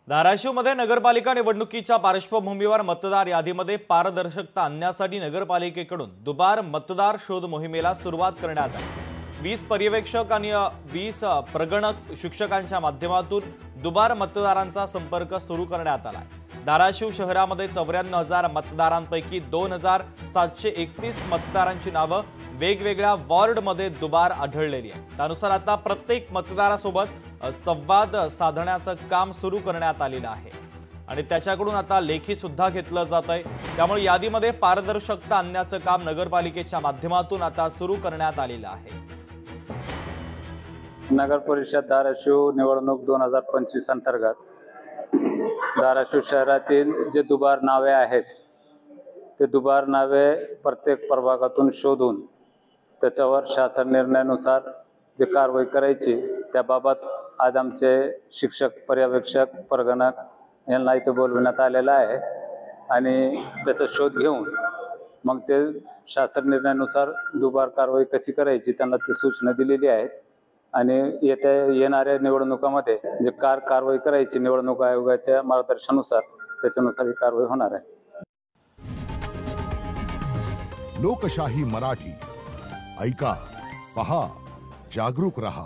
धाराशिवमध्ये नगरपालिका निवडणुकीच्या पार्श्वभूमीवर मतदार यादीमध्ये पारदर्शकता आणण्यासाठी नगरपालिकेकडून दुबार मतदार शोध मोहिमेला सुरुवात करण्यात आली। 20 पर्यवेक्षक आणि 20 प्रगणक शिक्षकांच्या माध्यमातून दुबार मतदारांचा संपर्क सुरू करण्यात आला। धाराशिव शहरामध्ये 94,000 मतदारांपैकी 2,731 मतदारांची नावे वेगवेगळ्या वॉर्डमध्ये दुबार आढळलेली आहे। त्यानुसार आता प्रत्येक मतदारासोबत संवाद साधण्याचं काम सुरू करण्यात आलेलं आहे आणि त्याच्याकडून आता लेखी सुद्धा घेतलं जात आहे। त्यामुळे यादीमध्ये पारदर्शकता आणण्याचं काम नगरपालिकेच्या माध्यमातून आता सुरू करण्यात आलेलं आहे। नगर परिषद धाराशिव निवडणूक 2025 अंतर्गत धाराशिव शहरातील जे दुबार नावे आहेत ते दुबार नावे प्रत्येक प्रभागातून शोधून त्याच्यावर शासन निर्णयानुसार जे कारवाई करायची त्याबाबत आज आमचे शिक्षक पर्यवेक्षक प्रगणक यांना इथे बोलवण्यात आलेला आहे आणि त्याचा शोध घेऊन मग ते शासन निर्णयानुसार दुबार कारवाई कशी करायची त्यांना ती सूचना दिलेली आहे आणि येणाऱ्या निवडणुकामध्ये जे कारवाई करायची निवडणूक आयोगाच्या मार्गदर्शनानुसार त्याच्यानुसार ही कारवाई होणार आहे। लोकशाही मराठी ऐका, पहा, जागरूक रहा।